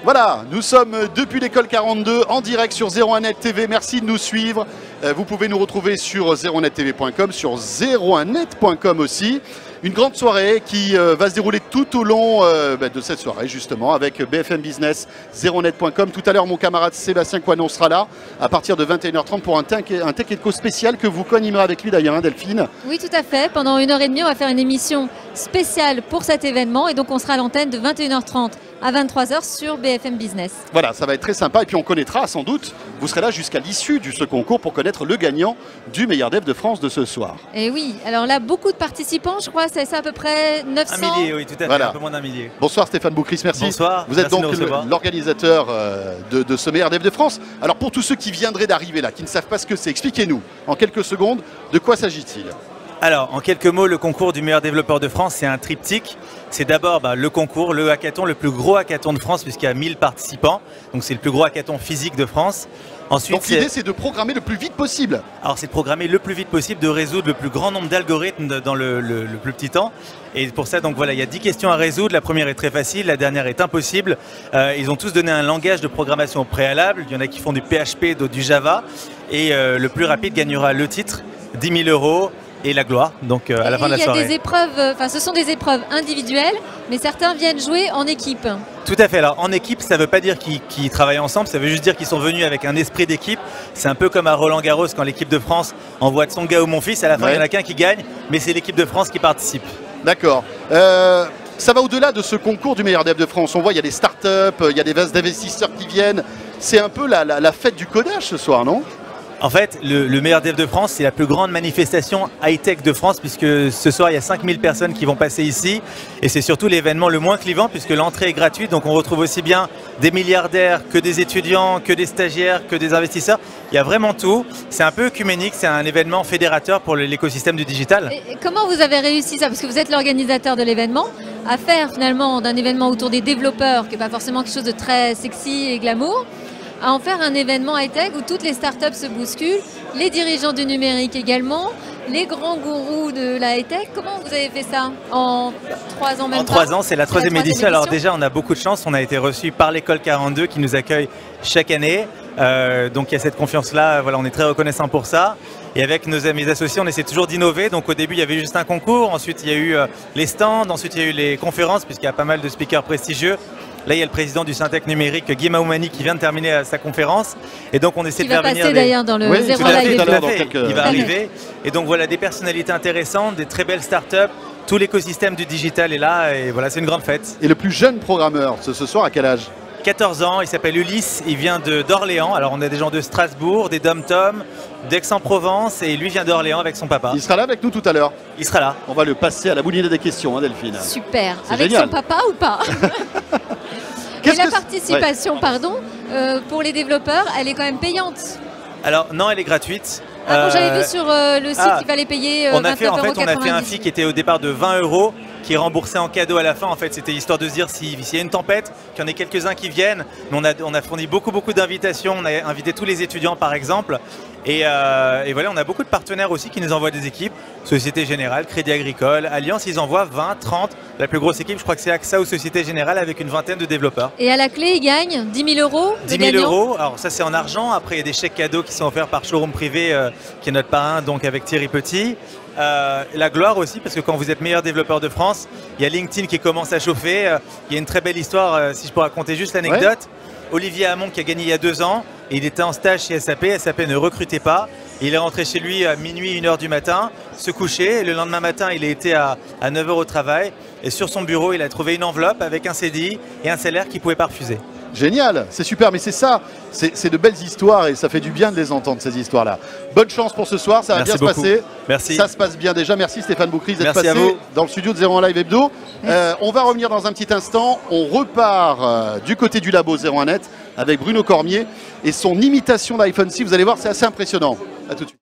Voilà, nous sommes depuis l'école 42 en direct sur 01net TV. Merci de nous suivre. Vous pouvez nous retrouver sur 01nettv.com, sur 01net.com aussi. Une grande soirée qui va se dérouler tout au long de cette soirée justement avec BFM Business, 01net.com. Tout à l'heure, mon camarade Sébastien Coinon sera là à partir de 21h30 pour un Tech Co spécial que vous co-animerez avec lui d'ailleurs, hein, Delphine. Oui, tout à fait. Pendant 1h30, on va faire une émission spéciale pour cet événement et donc on sera à l'antenne de 21h30 à 23h sur BFM Business. Voilà, ça va être très sympa et puis on connaîtra sans doute, vous serez là jusqu'à l'issue de ce concours pour connaître le gagnant du meilleur dev de France de ce soir. Et oui, alors là, beaucoup de participants, je crois, c'est ça à peu près 900. Un millier, oui, tout à fait, voilà. Un peu moins d'un millier. Bonsoir Stéphane Boucris, merci. Bonsoir. Vous êtes donc l'organisateur de ce meilleur dev de France. Alors pour tous ceux qui viendraient d'arriver là, qui ne savent pas ce que c'est, expliquez-nous en quelques secondes de quoi s'agit-il? Alors, en quelques mots, le concours du meilleur développeur de France, c'est un triptyque. C'est d'abord le concours, le hackathon, le plus gros hackathon de France, puisqu'il y a 1000 participants. Donc, c'est le plus gros hackathon physique de France. Ensuite, donc, l'idée, c'est de programmer le plus vite possible. Alors, c'est de programmer le plus vite possible, de résoudre le plus grand nombre d'algorithmes dans le plus petit temps. Et pour ça, donc voilà, il y a 10 questions à résoudre. La première est très facile, la dernière est impossible. Ils ont tous donné un langage de programmation au préalable. Il y en a qui font du PHP, d'autres du Java. Et le plus rapide gagnera le titre, 10 000 €. Et la gloire, donc à la fin de la soirée. Il y a des épreuves, ce sont des épreuves individuelles, mais certains viennent jouer en équipe. Tout à fait, alors en équipe, ça ne veut pas dire qu'ils travaillent ensemble, ça veut juste dire qu'ils sont venus avec un esprit d'équipe. C'est un peu comme à Roland-Garros, quand l'équipe de France envoie son gars ou mon fils, à la fin il n'y en a qu'un qui gagne, mais c'est l'équipe de France qui participe. D'accord. Ça va au-delà de ce concours du meilleur dev de France. On voit, il y a des startups, il y a des vases d'investisseurs qui viennent. C'est un peu la fête du codage ce soir, non ? En fait, le meilleur dev de France, c'est la plus grande manifestation high-tech de France, puisque ce soir, il y a 5000 personnes qui vont passer ici. Et c'est surtout l'événement le moins clivant, puisque l'entrée est gratuite. Donc on retrouve aussi bien des milliardaires que des étudiants, que des stagiaires, que des investisseurs. Il y a vraiment tout. C'est un peu œcuménique, c'est un événement fédérateur pour l'écosystème du digital. Et comment vous avez réussi ça? Parce que vous êtes l'organisateur de l'événement, à faire finalement d'un événement autour des développeurs, qui n'est pas forcément quelque chose de très sexy et glamour, à en faire un événement high-tech où toutes les startups se bousculent, les dirigeants du numérique également, les grands gourous de la high-tech. Comment vous avez fait ça en 3 ans même? En 3 ans, c'est la 3e édition. Alors déjà, on a beaucoup de chance. On a été reçus par l'école 42 qui nous accueille chaque année. Donc il y a cette confiance-là. Voilà, on est très reconnaissant pour ça. Et avec nos amis associés, on essaie toujours d'innover. Donc au début, il y avait juste un concours. Ensuite, il y a eu les stands. Ensuite, il y a eu les conférences, puisqu'il y a pas mal de speakers prestigieux. Là, il y a le président du Syntec numérique, Guy Maoumani, qui vient de terminer sa conférence. Et donc, on essaie de faire venir passer d'ailleurs dans le 0 live. Il va arriver. Et donc, voilà, des personnalités intéressantes, des très belles startups. Tout l'écosystème du digital est là. Et voilà, c'est une grande fête. Et le plus jeune programmeur ce soir, à quel âge? 14 ans, il s'appelle Ulysse, il vient d'Orléans. Alors on a des gens de Strasbourg, des Dom-Tom, d'Aix-en-Provence et lui vient d'Orléans avec son papa. Il sera là avec nous tout à l'heure. Il sera là. On va le passer à la boulinette des questions, hein, Delphine. Super. Avec son papa ou pas? Et la participation, pardon, pour les développeurs, elle est quand même payante. Alors non, elle est gratuite. Ah bon, j'avais vu sur le site qu'il fallait payer 29,90 €. En fait, on a fait un fee qui était au départ de 20 €. Qui est remboursé en cadeau à la fin. En fait, c'était histoire de se dire s'il y a une tempête, qu'il y en ait quelques-uns qui viennent. Mais on a fourni beaucoup d'invitations. On a invité tous les étudiants, par exemple. Et voilà, on a beaucoup de partenaires aussi qui nous envoient des équipes. Société Générale, Crédit Agricole, Alliance, ils envoient 20, 30. La plus grosse équipe, je crois que c'est AXA ou Société Générale avec une vingtaine de développeurs. Et à la clé, ils gagnent 10 000 €. 10 000 €. Alors ça, c'est en argent. Après, il y a des chèques cadeaux qui sont offerts par Showroom Privé, qui est notre parrain, donc avec Thierry Petit. La gloire aussi, parce que quand vous êtes meilleur développeur de France, il y a LinkedIn qui commence à chauffer. Il y a une très belle histoire, si je peux raconter juste l'anecdote. Ouais. Olivier Hamon qui a gagné il y a 2 ans, et il était en stage chez SAP. SAP ne recrutait pas. Il est rentré chez lui à minuit, 1 h du matin, se coucher. Et le lendemain matin, il a été à 9 h au travail. Et sur son bureau, il a trouvé une enveloppe avec un CDI et un salaire qu'il ne pouvait pas refuser. Génial, c'est super, mais c'est ça, c'est de belles histoires et ça fait du bien de les entendre, ces histoires-là. Bonne chance pour ce soir, ça va bien se passer. Merci. Ça se passe bien déjà. Merci Stéphane Boucris d'être passé dans le studio de 01 Live Hebdo. On va revenir dans un petit instant. On repart du côté du labo 01net avec Bruno Cormier et son imitation d'iPhone 6. Vous allez voir, c'est assez impressionnant. À tout de suite.